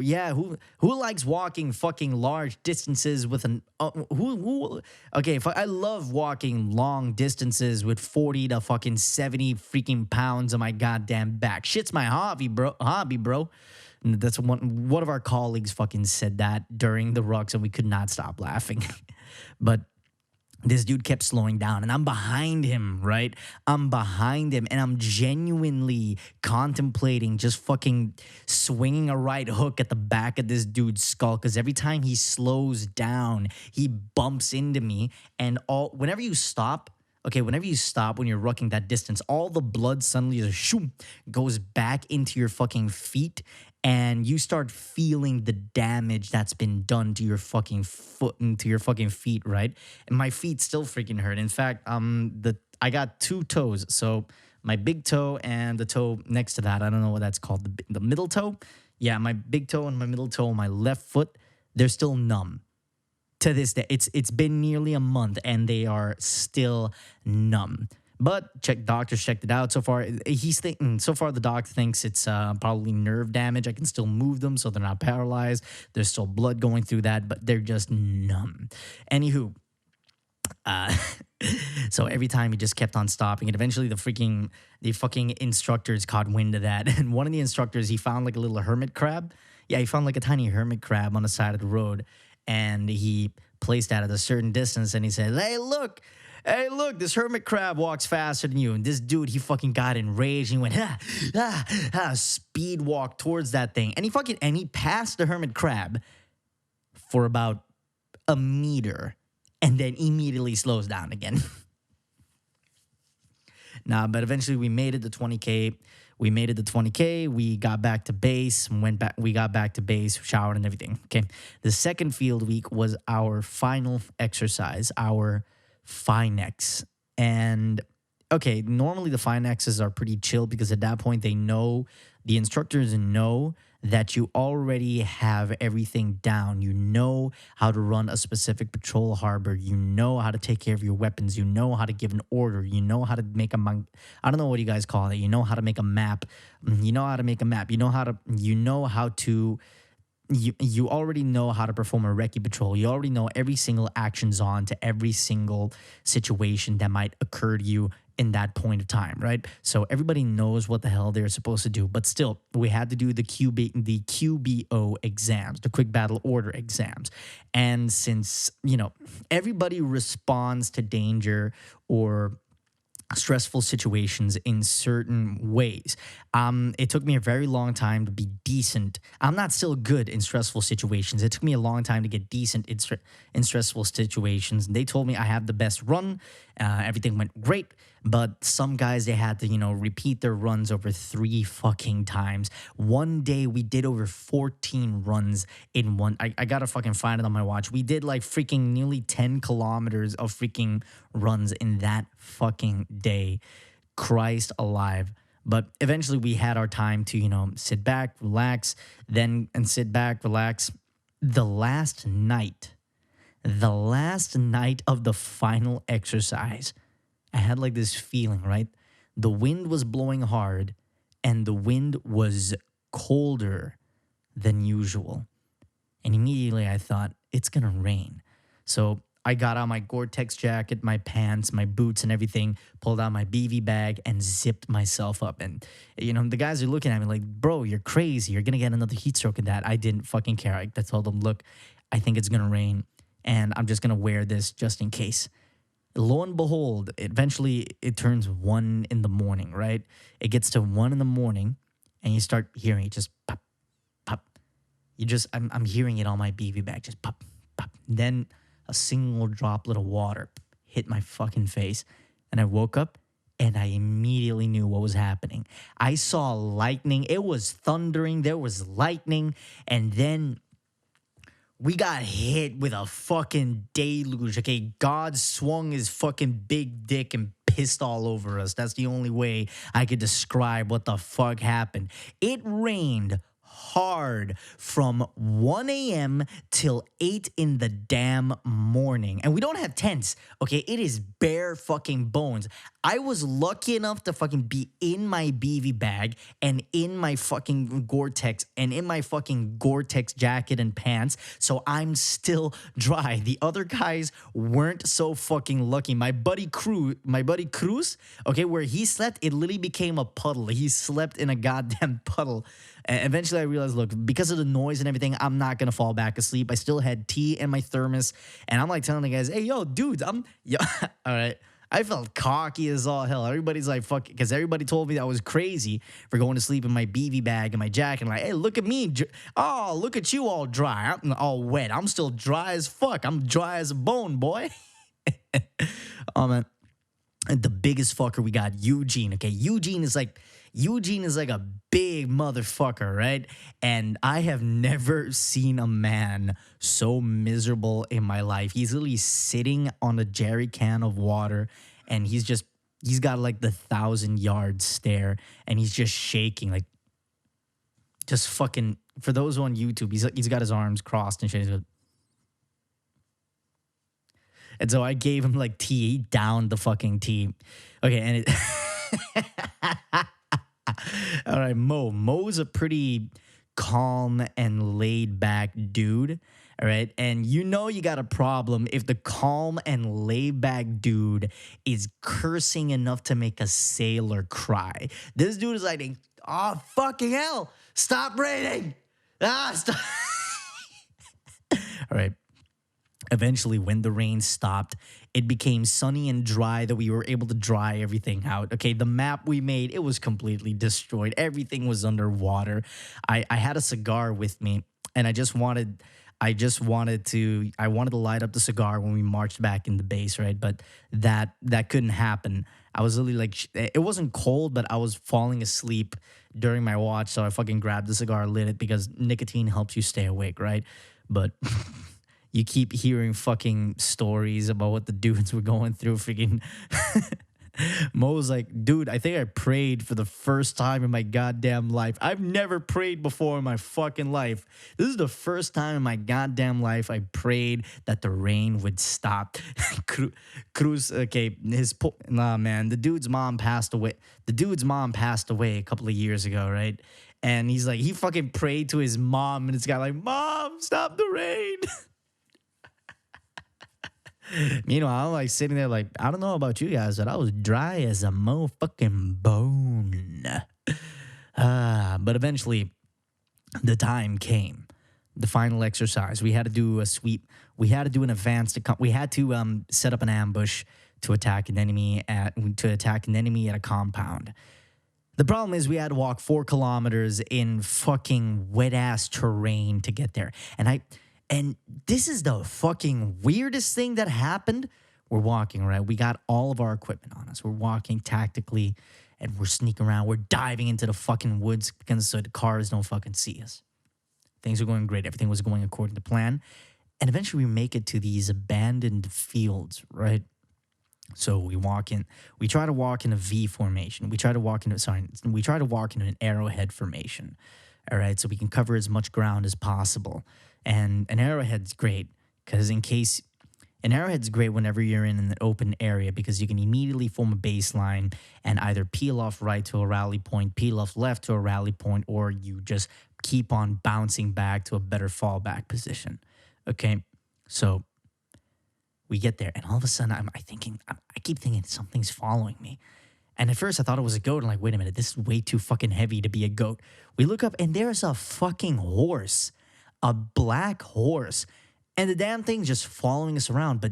yeah, who likes walking fucking large distances with an okay, I love walking long distances with 40 to fucking 70 freaking pounds on my goddamn back. Shit's my hobby, bro. And that's one of our colleagues fucking said that during the rucks, and we could not stop laughing. But this dude kept slowing down, and I'm behind him, right? I'm behind him, and I'm genuinely contemplating just fucking swinging a right hook at the back of this dude's skull, because every time he slows down, he bumps into me, and whenever you stop when you're rucking that distance, all the blood suddenly just goes back into your fucking feet, and you start feeling the damage that's been done to your fucking foot and to your fucking feet, right? And my feet still freaking hurt. In fact, I got two toes, so my big toe and the toe next to that, I don't know what that's called, the middle toe. Yeah, my big toe and my middle toe on my left foot, they're still numb. To this day, it's been nearly a month, and they are still numb. But doctors checked it out. So far, the doctor thinks it's probably nerve damage. I can still move them, so they're not paralyzed. There's still blood going through that, but they're just numb. Anywho, so every time he just kept on stopping, and eventually the fucking instructors caught wind of that. And one of the instructors, he found like a little hermit crab. Yeah, he found like a tiny hermit crab on the side of the road. and he placed that at a certain distance, and he said, Hey, look, this hermit crab walks faster than you. And this dude, he fucking got enraged. He went, speed walk towards that thing. And he passed the hermit crab for about a meter and then immediately slows down again. Nah, but eventually we made it to 20K. We got back to base, we got back to base, showered and everything. Okay. The second field week was our final exercise, our Finex. And okay, normally the Finexes are pretty chill because at that point the instructors know that you already have everything down. You know how to run a specific patrol harbor. You know how to take care of your weapons. You know how to give an order. You know how to make I don't know what you guys call it. You know how to make a map. You know how to make a map. You already know how to perform a recce patrol. You already know every single action zone to every single situation that might occur to you in that point of time, right? So everybody knows what the hell they're supposed to do. But still, we had to do the QBO exams, the quick battle order exams. And since, everybody responds to danger or stressful situations in certain ways. It took me a very long time to be decent. I'm not still good in stressful situations. It took me a long time to get decent in stressful situations. And they told me I have the best run. Everything went great. But some guys, they had to, repeat their runs over 3 fucking times. One day we did over 14 runs in one. I gotta fucking find it on my watch. We did like freaking nearly 10 kilometers of freaking runs in that fucking day. Christ alive. But eventually we had our time to, sit back, relax, sit back, relax. The last night of the final exercise, I had like this feeling, right? The wind was blowing hard and the wind was colder than usual. And immediately I thought, it's going to rain. So I got out my Gore-Tex jacket, my pants, my boots and everything, pulled out my BV bag and zipped myself up. And, the guys are looking at me like, bro, you're crazy. You're going to get another heat stroke in that. I didn't fucking care. I told them, look, I think it's going to rain and I'm just going to wear this just in case. Lo and behold, eventually it turns 1 in the morning, right? It gets to 1 in the morning and you start hearing it just pop, pop. I'm hearing it on my BV bag, just pop, pop. Then a single droplet of water hit my fucking face and I woke up and I immediately knew what was happening. I saw lightning. It was thundering. There was lightning. And then we got hit with a fucking deluge. Okay, God swung his fucking big dick and pissed all over us. That's the only way I could describe what the fuck happened. It rained hard from 1 a.m. till 8 in the damn morning. And we don't have tents, okay? It is bare fucking bones. I was lucky enough to fucking be in my BV bag and in my fucking Gore-Tex and in my fucking Gore-Tex jacket and pants, so I'm still dry. The other guys weren't so fucking lucky. My buddy Cruz, okay, where he slept, it literally became a puddle. He slept in a goddamn puddle. And eventually I realized, look, because of the noise and everything, I'm not going to fall back asleep. I still had tea in my thermos. And I'm like telling the guys, hey, yo, dudes, all right. I felt cocky as all hell. Everybody's like, fuck, because everybody told me I was crazy for going to sleep in my BV bag and my jacket. Like, hey, look at me. Oh, look at you all dry. I'm all wet. I'm still dry as fuck. I'm dry as a bone, boy. Oh, man. And the biggest fucker we got, Eugene. Okay, Eugene is like a big motherfucker, right? And I have never seen a man so miserable in my life. He's literally sitting on a jerry can of water and he's got like the 1,000-yard stare and he's just shaking, like just fucking, for those on YouTube, he's got his arms crossed and shit. And so I gave him like tea. He downed the fucking tea. Okay, and it... All right, Mo's a pretty calm and laid back dude. All right. And you got a problem if the calm and laid back dude is cursing enough to make a sailor cry. This dude is like, oh, fucking hell. Stop raining. Stop. All right. Eventually, when the rain stopped, it became sunny and dry that we were able to dry everything out. Okay, the map we made, it was completely destroyed. Everything was underwater. I had a cigar with me, and I wanted to light up the cigar when we marched back in the base, right? But that couldn't happen. I was literally like, it wasn't cold, but I was falling asleep during my watch, so I fucking grabbed the cigar, lit it because nicotine helps you stay awake, right? But you keep hearing fucking stories about what the dudes were going through. Freaking Mo was like, dude, I think I prayed for the first time in my goddamn life. I've never prayed before in my fucking life. This is the first time in my goddamn life I prayed that the rain would stop. Cruz, okay, nah, man, the dude's mom passed away. The dude's mom passed away a couple of years ago, right? And he's like, he fucking prayed to his mom, and it's got like, Mom, stop the rain. Meanwhile, I'm like sitting there, like, I don't know about you guys, but I was dry as a motherfucking bone. But eventually, the time came. The final exercise. We had to do a sweep. We had to do an advance to come. We had to set up an ambush to attack an enemy at a compound. The problem is we had to walk 4 kilometers in fucking wet ass terrain to get there, and this is the fucking weirdest thing that happened. We're walking, right? We got all of our equipment on us. We're walking tactically and we're sneaking around. We're diving into the fucking woods because so the cars don't fucking see us. Things were going great. Everything was going according to plan. And eventually we make it to these abandoned fields, right? So we walk in. We try to walk in a V formation. We try to walk in an arrowhead formation. All right, so we can cover as much ground as possible. And an arrowhead's great because an arrowhead's great whenever you're in an open area because you can immediately form a baseline and either peel off right to a rally point, peel off left to a rally point, or you just keep on bouncing back to a better fallback position. Okay, so we get there, and all of a sudden I keep thinking something's following me. And at first I thought it was a goat. I'm like, wait a minute, this is way too fucking heavy to be a goat. We look up and there's a fucking horse, a black horse. And the damn thing's just following us around. But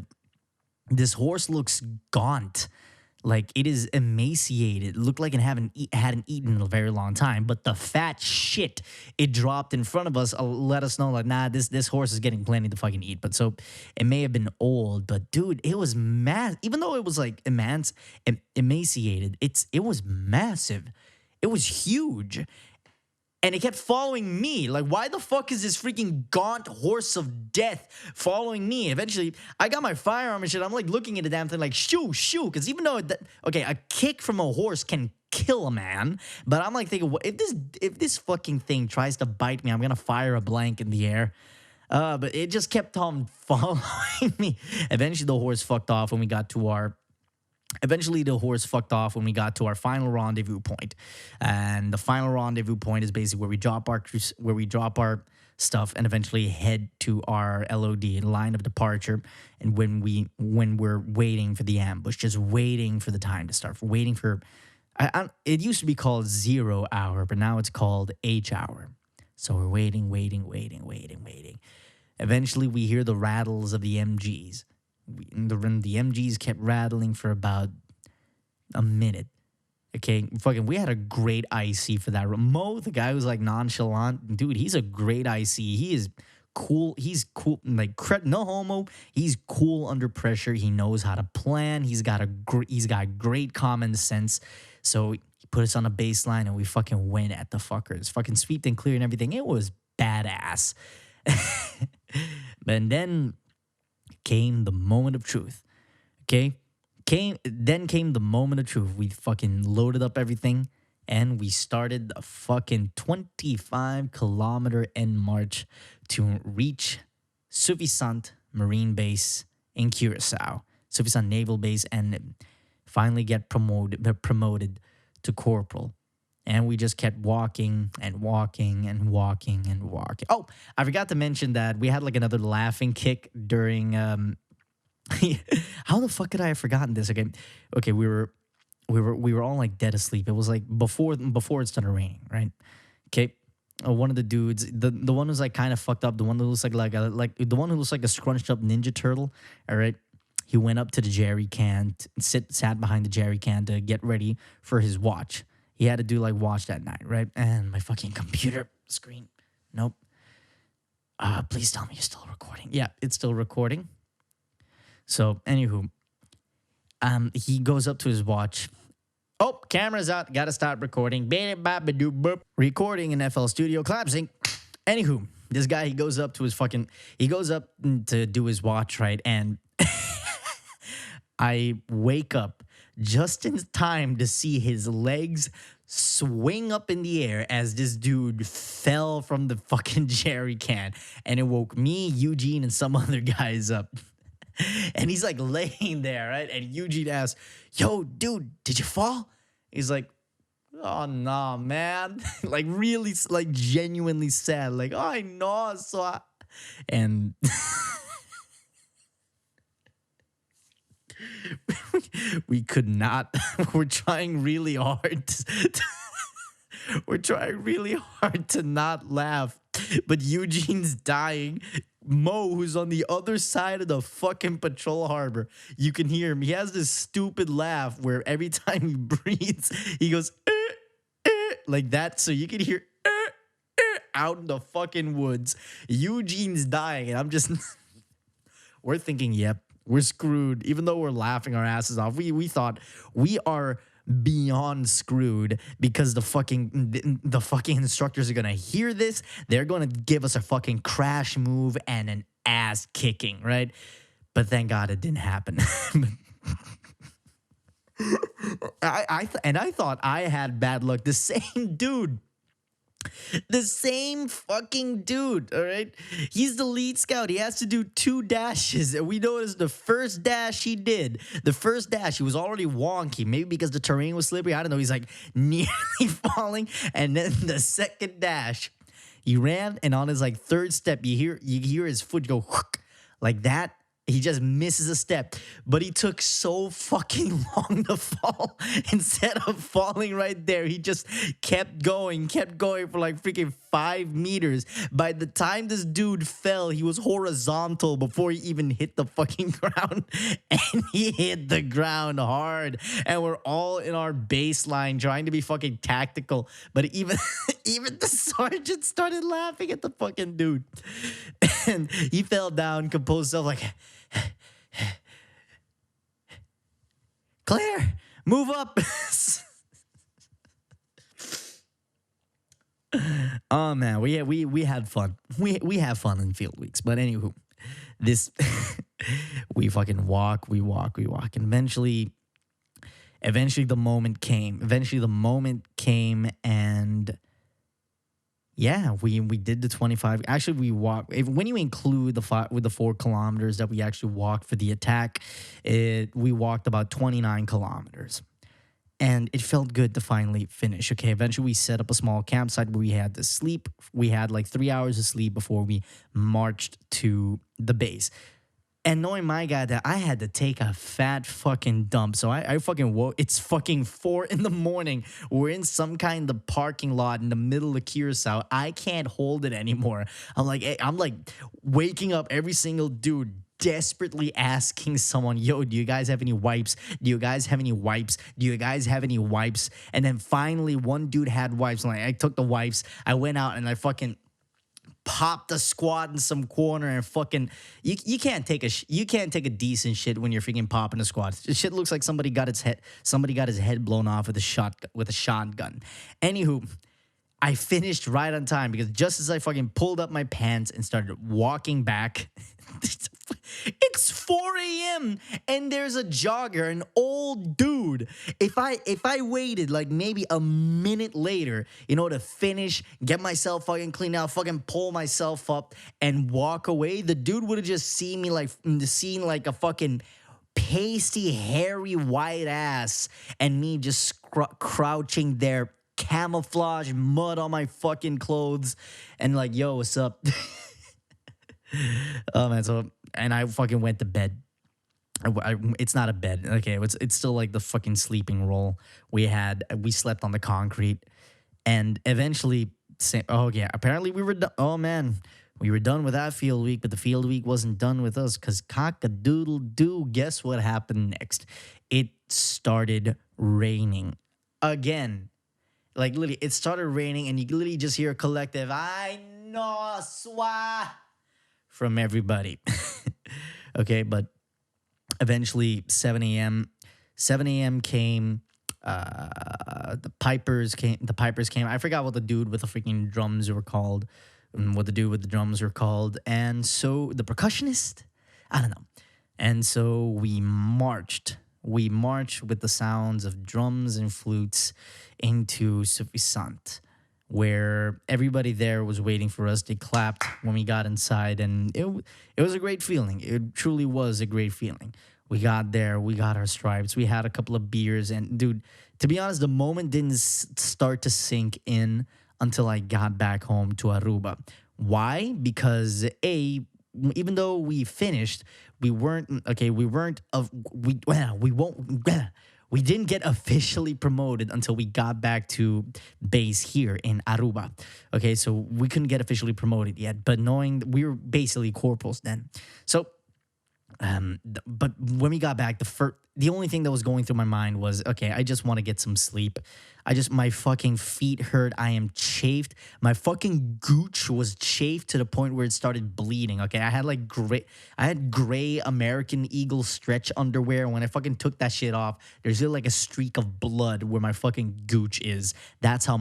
this horse looks gaunt. Like it is emaciated. It looked like it hadn't eaten in a very long time. But the fat shit it dropped in front of us let us know, like, nah, this horse is getting plenty to fucking eat. But so it may have been old, but dude, it was even though it was like emaciated, it was massive. It was huge. And it kept following me. Like, why the fuck is this freaking gaunt horse of death following me? Eventually, I got my firearm and shit. I'm like looking at the damn thing like, shoo. Because even though, a kick from a horse can kill a man. But I'm like thinking, if this fucking thing tries to bite me, I'm going to fire a blank in the air. But it just kept on following me. Eventually, the horse fucked off when we got to our final rendezvous point. And the final rendezvous point is basically where we drop our stuff and eventually head to our LOD, line of departure. And when we're waiting for the ambush, just waiting for the time to start, waiting for it used to be called 0 hour, but now it's called H hour. So we're waiting. Eventually we hear the rattles of the MGs. The MGs kept rattling for about a minute. Okay, we had a great IC for that. Mo, the guy who's like nonchalant, dude, he's a great IC. He is cool. He's cool. Like, no homo. He's cool under pressure. He knows how to plan. He's got great common sense. So he put us on a baseline and we fucking went at the fuckers. Fucking sweeped and cleared and everything. It was badass. But then came the moment of truth. Okay? Then came the moment of truth. We fucking loaded up everything and we started the fucking 25-kilometer end march to reach Suffisant Marine Base in Curacao. Suffisant Naval Base, and finally get promoted to corporal. And we just kept walking and walking and walking and walking. Oh, I forgot to mention that we had like another laughing kick during how the fuck could I have forgotten this? Okay, we were all like dead asleep. It was like before it started raining, right? Okay. one of the dudes, the one who's like kind of fucked up, the one who looks like the one who looks like a scrunched up Ninja Turtle. All right, he went up to the jerry can, sat behind the jerry can to get ready for his watch. He had to do like watch that night, right? And my fucking computer screen, nope. Please tell me you're still recording. Yeah, it's still recording. So, anywho, he goes up to his watch. Oh, camera's out. Gotta start recording. Recording in FL Studio. Collapsing. Anywho, this guy, he goes up to do his watch, right? And I wake up just in time to see his legs swing up in the air as this dude fell from the fucking jerry can. And it woke me, Eugene, and some other guys up. And he's like laying there, right? And Eugene asks, yo, dude, did you fall? He's like, oh, nah, man. Like really, like genuinely sad. Like, oh, I know. And we could not. We're trying really hard. We're trying really hard to not laugh. But Eugene's dying. Mo, who's on the other side of the fucking patrol harbor, you can hear him. He has this stupid laugh where every time he breathes, he goes like that. So you can hear out in the fucking woods. Eugene's dying, and I'm just we're thinking, yep, we're screwed. Even though we're laughing our asses off, we thought we are beyond screwed because the fucking instructors are gonna hear this. They're gonna give us a fucking crash move and an ass kicking, right? But thank God it didn't happen. I thought I had bad luck. The same fucking dude, all right? He's the lead scout. He has to do 2 dashes. And we noticed the first dash he did, he was already wonky. Maybe because the terrain was slippery. I don't know. He's like nearly falling. And then the second dash, he ran. And on his like third step, you hear his foot go like that. He just misses a step, but he took so fucking long to fall. Instead of falling right there, he just kept going for like freaking 5 meters. By the time this dude fell, he was horizontal before he even hit the fucking ground. And he hit the ground hard. And we're all in our baseline trying to be fucking tactical. But even the sergeant started laughing at the fucking dude. And he fell down, composed himself like, Claire, move up. Oh man, we had fun. We have fun in field weeks. But anywho, this we fucking walk, and eventually the moment came, and yeah, we did the 25. Actually, we walked. When you include the 4 kilometers that we actually walked for the attack, we walked about 29 kilometers. And it felt good to finally finish. Okay, eventually we set up a small campsite where we had to sleep. We had like 3 hours of sleep before we marched to the base. And knowing my guy that I had to take a fat fucking dump. So I fucking woke. It's fucking 4 a.m. We're in some kind of parking lot in the middle of Curacao. I can't hold it anymore. I'm like waking up every single dude, desperately asking someone, yo, do you guys have any wipes? Do you guys have any wipes? Do you guys have any wipes? And then finally one dude had wipes. I'm like, I took the wipes. I went out and I fucking popped a squat in some corner and fucking you can't take a decent shit when you're freaking popping a squat. This shit looks like somebody got his head blown off with a shotgun. Anywho, I finished right on time because just as I fucking pulled up my pants and started walking back, it's 4 a.m. and there's a jogger, an old dude. If I waited like maybe a minute later, to finish, get myself fucking cleaned out, fucking pull myself up and walk away, the dude would have just seen me like a fucking pasty, hairy, white ass and me just crouching there, camouflage, mud on my fucking clothes, and like, yo, what's up? Oh man, and I fucking went to bed. It's not a bed, okay? It's still like the fucking sleeping roll we slept on the concrete, and eventually Oh yeah, apparently we were done. Oh man, we were done with that field week, but the field week wasn't done with us because cock-a-doodle doo. Guess what happened next? It started raining again. Like literally, it started raining, and you literally just hear a collective "I know swa" from everybody. Okay, but eventually 7 a.m came. The pipers came. I forgot what the dude with the freaking drums were called, what the dude with the drums were called, and so the percussionist, I don't know. And so we marched with the sounds of drums and flutes into Suffisant, where everybody there was waiting for us. They clapped when we got inside, and it was a great feeling. It truly was a great feeling. We got there, we got our stripes, we had a couple of beers, and dude, to be honest, the moment didn't start to sink in until I got back home to Aruba. Why? Because even though we finished, we weren't okay. We weren't of we won't we didn't get officially promoted until we got back to base here in Aruba. Okay, so we couldn't get officially promoted yet, but knowing that we were basically corporals then. So but when we got back, the only thing that was going through my mind was, okay, I just want to get some sleep. My fucking feet hurt. I am chafed. My fucking gooch was chafed to the point where it started bleeding. Okay, I had gray American Eagle stretch underwear. When I fucking took that shit off, there's like a streak of blood where my fucking gooch is. That's how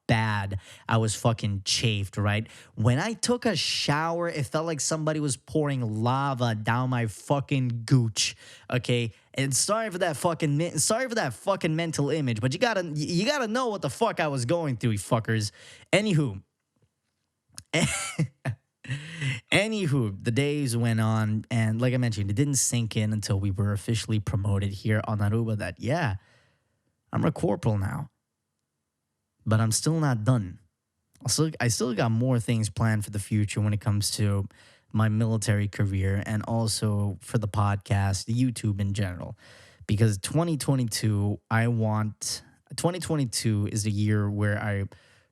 bad I was fucking chafed, right? When I took a shower, it felt like somebody was pouring lava down my fucking gooch. Okay, and sorry for that fucking mental image, but you gotta know what the fuck I was going through, you fuckers. Anywho, the days went on, and like I mentioned, it didn't sink in until we were officially promoted here on Aruba that yeah, I'm a corporal now, but I'm still not done. I still got more things planned for the future when it comes to my military career and also for the podcast, the YouTube in general. Because 2022 is the year where I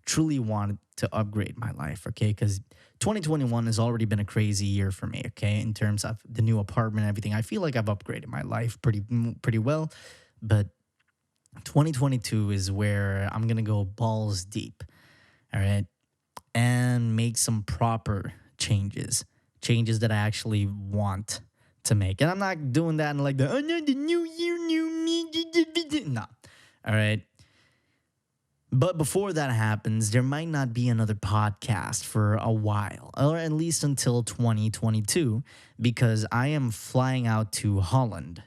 truly want to upgrade my life, okay? Because 2021 has already been a crazy year for me, okay? In terms of the new apartment and everything, I feel like I've upgraded my life pretty well. But 2022 is where I'm going to go balls deep, all right? And make some proper changes that I actually want to make. And I'm not doing that in like the new year, new me. No. All right. But before that happens, there might not be another podcast for a while, or at least until 2022, because I am flying out to Holland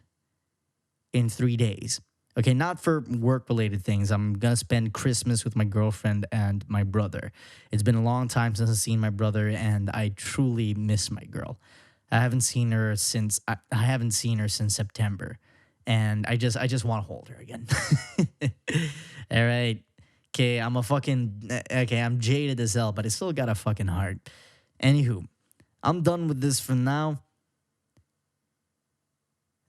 in 3 days. Okay, not for work-related things. I'm going to spend Christmas with my girlfriend and my brother. It's been a long time since I've seen my brother, and I truly miss my girl. I haven't seen her since September, and I just want to hold her again. All right. Okay, I'm jaded as hell, but I still got a fucking heart. Anywho, I'm done with this for now.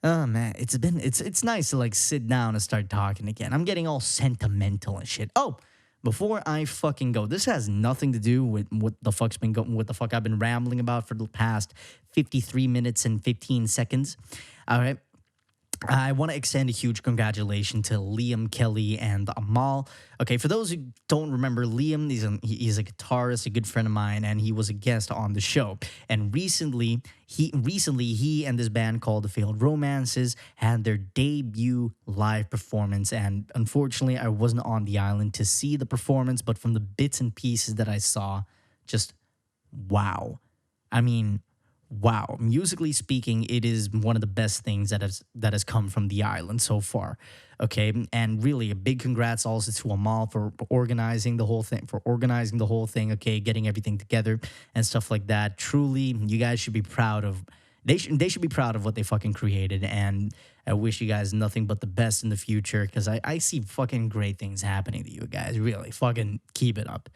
Oh man, it's nice to like sit down and start talking again. I'm getting all sentimental and shit. Oh, before I fucking go, this has nothing to do with what the fuck I've been rambling about for the past 53 minutes and 15 seconds. All right. I want to extend a huge congratulations to Liam, Kelly, and Amal. Okay, for those who don't remember, Liam, he's a guitarist, a good friend of mine, and he was a guest on the show. And recently he and this band called The Failed Romances had their debut live performance. And unfortunately, I wasn't on the island to see the performance, but from the bits and pieces that I saw, just wow. I mean, wow, musically speaking, it is one of the best things that has come from the island so far. Okay, and really a big congrats also to Amal for organizing the whole thing. Okay, getting everything together and stuff like that. Truly, you guys should be proud of they should be proud of what they fucking created, and I wish you guys nothing but the best in the future because I see fucking great things happening to you guys. Really, fucking keep it up.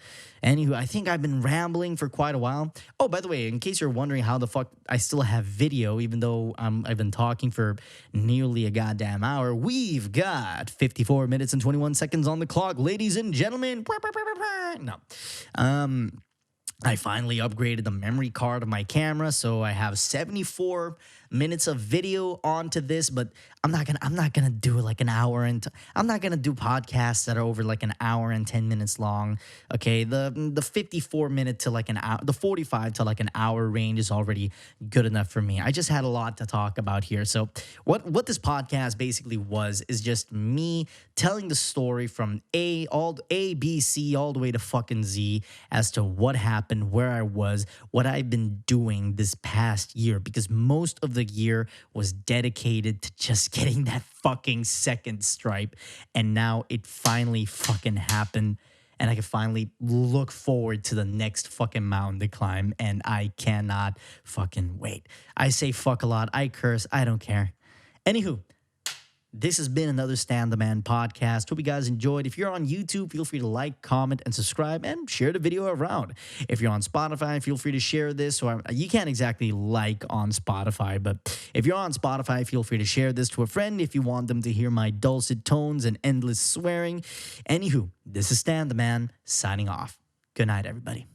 Anywho, I think I've been rambling for quite a while. Oh, by the way, in case you're wondering how the fuck I still have video, even though I've been talking for nearly a goddamn hour, we've got 54 minutes and 21 seconds on the clock, ladies and gentlemen. No. I finally upgraded the memory card of my camera, so I have 74 minutes of video onto this, but I'm not gonna do like an hour and I'm not gonna do podcasts that are over like an hour and 10 minutes long. Okay, the 54 minute to like an hour, the 45 to like an hour range is already good enough for me. I just had a lot to talk about here. So what this podcast basically was is just me telling the story from A B C all the way to fucking Z as to what happened, where I was, what I've been doing this past year, because most of the year was dedicated to just getting that fucking second stripe, and now it finally fucking happened. And I can finally look forward to the next fucking mountain to climb, and I cannot fucking wait. I say fuck a lot, I curse, I don't care. Anywho, this has been another Stan the Man podcast. Hope you guys enjoyed. If you're on YouTube, feel free to like, comment, and subscribe, and share the video around. If you're on Spotify, feel free to share this. Or you can't exactly like on Spotify, but if you're on Spotify, feel free to share this to a friend if you want them to hear my dulcet tones and endless swearing. Anywho, this is Stan the Man signing off. Good night, everybody.